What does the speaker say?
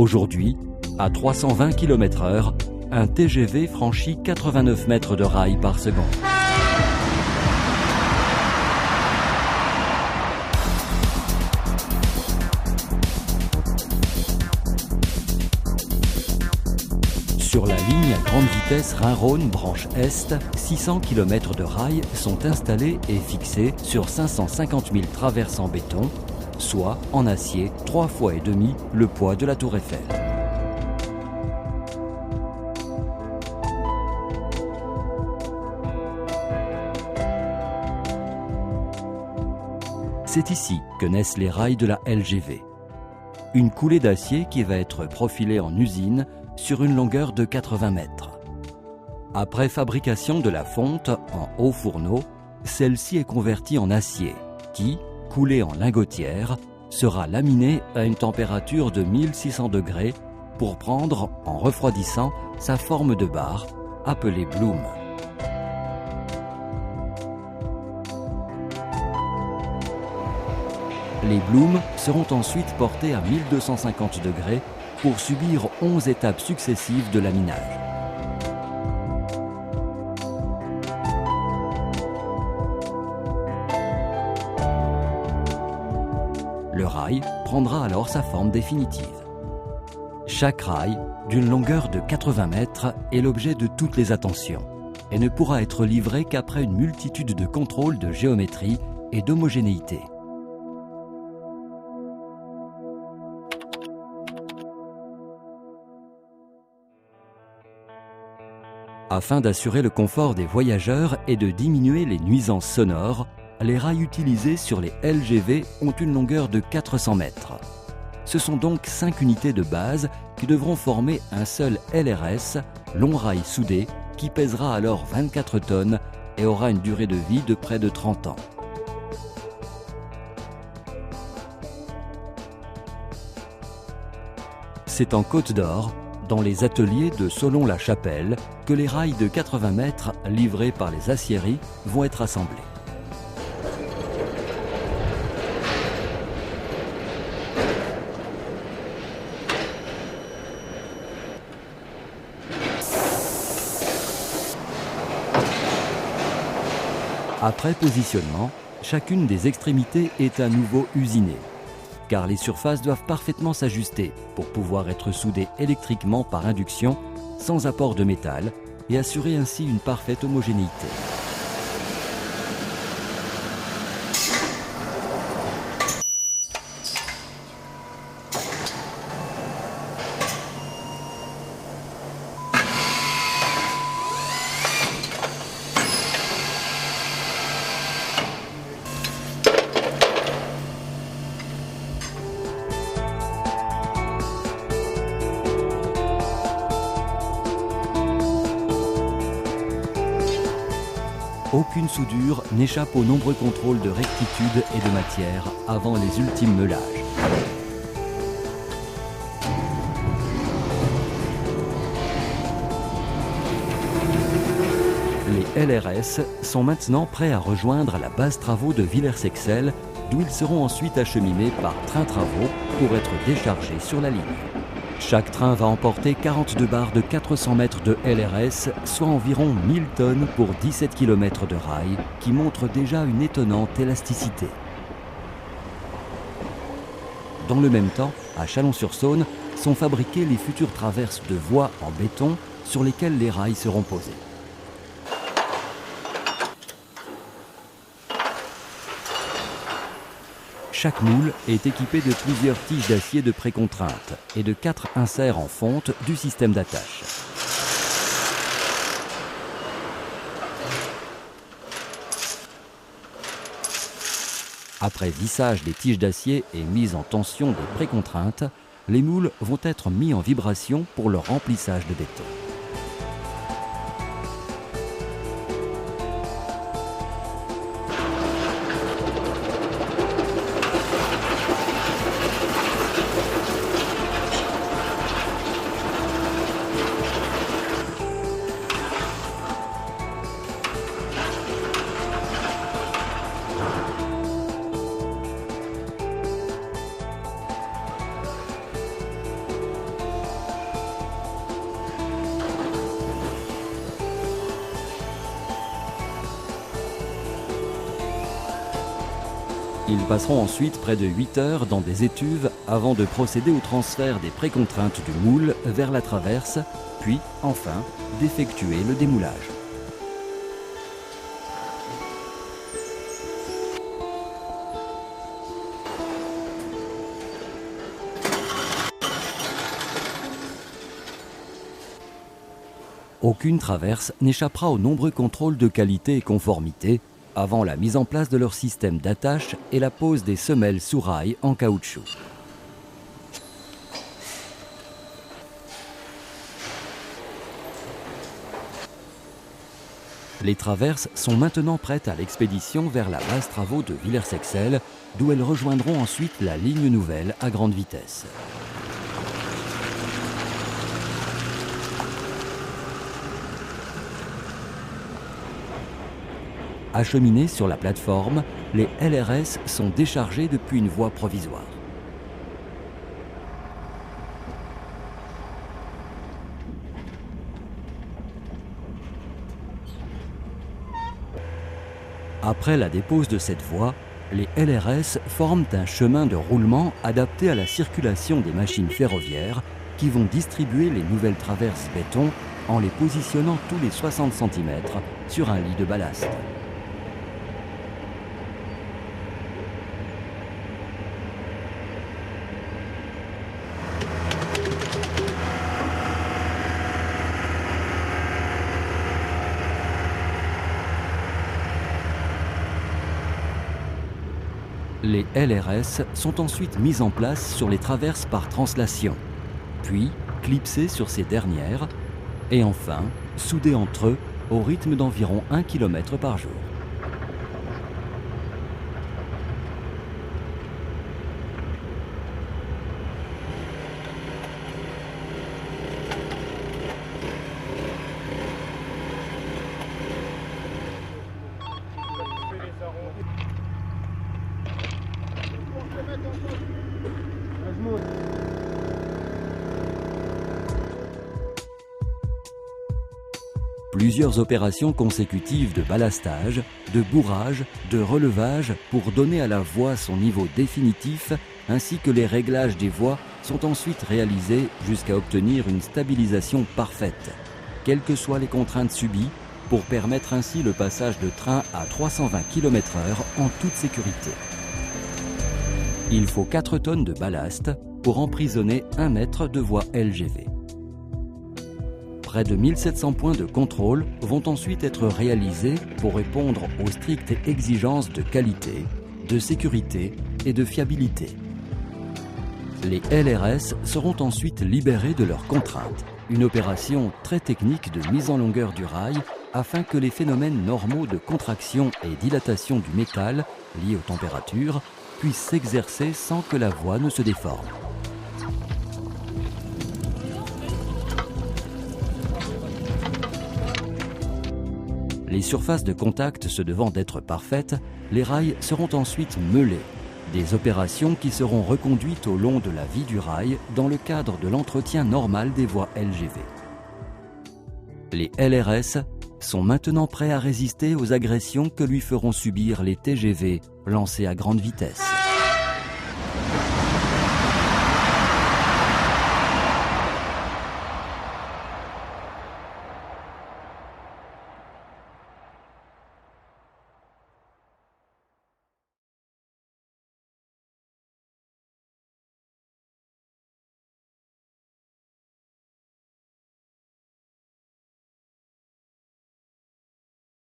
Aujourd'hui, à 320 km/h, un TGV franchit 89 mètres de rail par seconde. Sur la ligne à grande vitesse Rhin-Rhône branche Est, 600 km de rails sont installés et fixés sur 550 000 traverses en béton, soit en acier 3,5 fois le poids de la Tour Eiffel. C'est ici que naissent les rails de la LGV. Une coulée d'acier qui va être profilée en usine sur une longueur de 80 mètres. Après fabrication de la fonte en haut fourneau, celle-ci est convertie en acier qui, coulé en lingotière, sera laminé à une température de 1600 degrés pour prendre, en refroidissant, sa forme de barre, appelée bloom. Les blooms seront ensuite portés à 1250 degrés pour subir 11 étapes successives de laminage. Le rail prendra alors sa forme définitive. Chaque rail, d'une longueur de 80 mètres, est l'objet de toutes les attentions et ne pourra être livré qu'après une multitude de contrôles de géométrie et d'homogénéité. Afin d'assurer le confort des voyageurs et de diminuer les nuisances sonores, les rails utilisés sur les LGV ont une longueur de 400 mètres. Ce sont donc 5 unités de base qui devront former un seul LRS, long rail soudé, qui pèsera alors 24 tonnes et aura une durée de vie de près de 30 ans. C'est en Côte d'Or, dans les ateliers de Solon-la-Chapelle, que les rails de 80 mètres livrés par les aciéries vont être assemblés. Après positionnement, chacune des extrémités est à nouveau usinée, car les surfaces doivent parfaitement s'ajuster pour pouvoir être soudées électriquement par induction, sans apport de métal, et assurer ainsi une parfaite homogénéité. Aucune soudure n'échappe aux nombreux contrôles de rectitude et de matière avant les ultimes meulages. Les LRS sont maintenant prêts à rejoindre la base travaux de Villers-Sexel, d'où ils seront ensuite acheminés par train travaux pour être déchargés sur la ligne. Chaque train va emporter 42 barres de 400 mètres de LRS, soit environ 1000 tonnes pour 17 km de rail, qui montrent déjà une étonnante élasticité. Dans le même temps, à Chalon-sur-Saône, sont fabriquées les futures traverses de voies en béton sur lesquelles les rails seront posés. Chaque moule est équipé de plusieurs tiges d'acier de précontrainte et de 4 inserts en fonte du système d'attache. Après vissage des tiges d'acier et mise en tension des précontraintes, les moules vont être mis en vibration pour leur remplissage de béton. Ils passeront ensuite près de 8 heures dans des étuves avant de procéder au transfert des précontraintes du moule vers la traverse, puis, enfin, d'effectuer le démoulage. Aucune traverse n'échappera aux nombreux contrôles de qualité et conformité avant la mise en place de leur système d'attache et la pose des semelles sous rail en caoutchouc. Les traverses sont maintenant prêtes à l'expédition vers la base travaux de Villers-Sexel, d'où elles rejoindront ensuite la ligne nouvelle à grande vitesse. Acheminés sur la plateforme, les LRS sont déchargés depuis une voie provisoire. Après la dépose de cette voie, les LRS forment un chemin de roulement adapté à la circulation des machines ferroviaires qui vont distribuer les nouvelles traverses béton en les positionnant tous les 60 cm sur un lit de ballast. Les LRS sont ensuite mis en place sur les traverses par translation, puis clipsés sur ces dernières, et enfin soudés entre eux au rythme d'environ 1 km par jour. Plusieurs opérations consécutives de ballastage, de bourrage, de relevage pour donner à la voie son niveau définitif, ainsi que les réglages des voies sont ensuite réalisés jusqu'à obtenir une stabilisation parfaite, quelles que soient les contraintes subies, pour permettre ainsi le passage de train à 320 km/h en toute sécurité. Il faut 4 tonnes de ballast pour emprisonner 1 mètre de voie LGV. Près de 1700 points de contrôle vont ensuite être réalisés pour répondre aux strictes exigences de qualité, de sécurité et de fiabilité. Les LRS seront ensuite libérés de leurs contraintes, une opération très technique de mise en longueur du rail afin que les phénomènes normaux de contraction et dilatation du métal liés aux températures puissent s'exercer sans que la voie ne se déforme. Les surfaces de contact se devant d'être parfaites, les rails seront ensuite meulés, des opérations qui seront reconduites au long de la vie du rail dans le cadre de l'entretien normal des voies LGV. Les LRS sont maintenant prêts à résister aux agressions que lui feront subir les TGV lancés à grande vitesse.